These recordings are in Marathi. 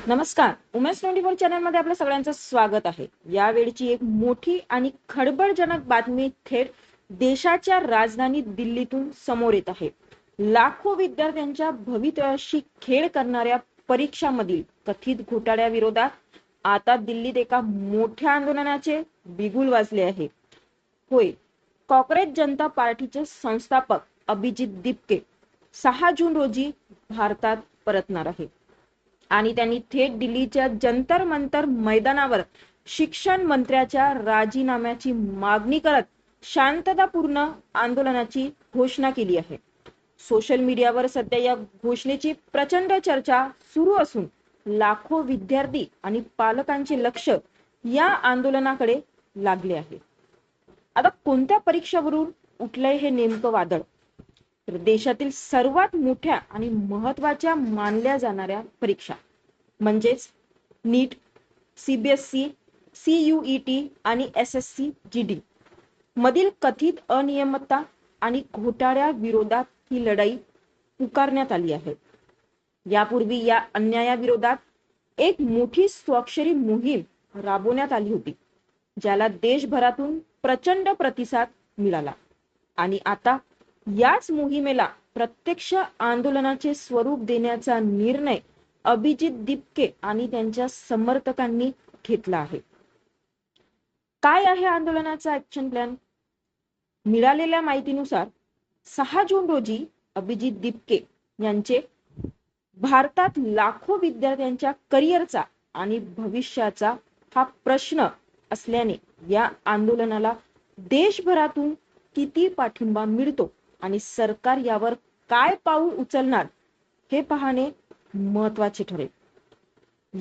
नमस्कार. उमेश 24 चॅनलमध्ये आपल्या सगळ्यांचं स्वागत आहे. यावेळची एक मोठी आणि खळबळजनक बातमी थेट देशाच्या राजधानी दिल्लीतून समोर येत आहे. लाखो विद्यार्थ्यांच्या भवितव्याशी खेळ करणाऱ्या परीक्षांमधील कथित घोटाळ्याविरोधात आता दिल्लीत एका मोठ्या आंदोलनाचे बिगुल वाजले आहे. होय, कॉंग्रेस जनता पार्टीचे संस्थापक अभिजित दीपके 6 जून रोजी भारतात परतणार आहे आणि त्यांनी थेट दिल्लीच्या जंतर मंतर मैदानावर शिक्षण मंत्र्याच्या राजीनाम्याची मागणी करत शांततापूर्ण आंदोलनाची घोषणा केली आहे. सोशल मीडियावर सध्या या घोषणेची प्रचंड चर्चा सुरू असून लाखो विद्यार्थी आणि पालकांचे लक्ष या आंदोलनाकडे लागले आहे. आता कोणत्या परीक्षावरून उठलंय हे नेमकं वादळ? तर देशातील सर्वात मोठ्या आणि महत्वाच्या मानल्या जाणाऱ्या परीक्षा म्हणजेच नीट, सीबीएसई, सीयूईटी आणि एसएससी जीडी मधील कथित अनियमितता आणि घोटाळ्या विरोधात ही लढाई पुकारण्यात आली आहे. यापूर्वी या अन्यायाविरोधात एक मोठी स्वाक्षरी मोहीम राबवण्यात आली होती, ज्याला देशभरातून प्रचंड प्रतिसाद मिळाला आणि आता याच मोहिमेला प्रत्यक्ष आंदोलनाचे स्वरूप देण्याचा निर्णय अभिजित दीपके आणि त्यांच्या समर्थकांनी घेतला आहे. काय आहे आंदोलनाचा ऍक्शन प्लॅन? मिळालेल्या माहितीनुसार 6 जून रोजी अभिजित दीपके यांचे भारतात लाखो विद्यार्थ्यांच्या करिअरचा आणि भविष्याचा हा प्रश्न असल्याने या आंदोलनाला देशभरातून किती पाठिंबा मिळतो आणि सरकार यावर काय पाऊल उचलणार हे पाहणे महत्वाचे ठरेल.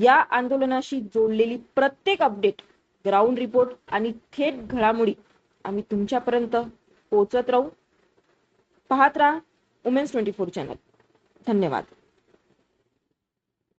या आंदोलनाशी जोडलेली प्रत्येक अपडेट, ग्राउंड रिपोर्ट आणि थेट घडामोडी आम्ही तुमच्यापर्यंत पोहोचत राहू. पाहत राहा उमेन्स 24 चॅनल. धन्यवाद.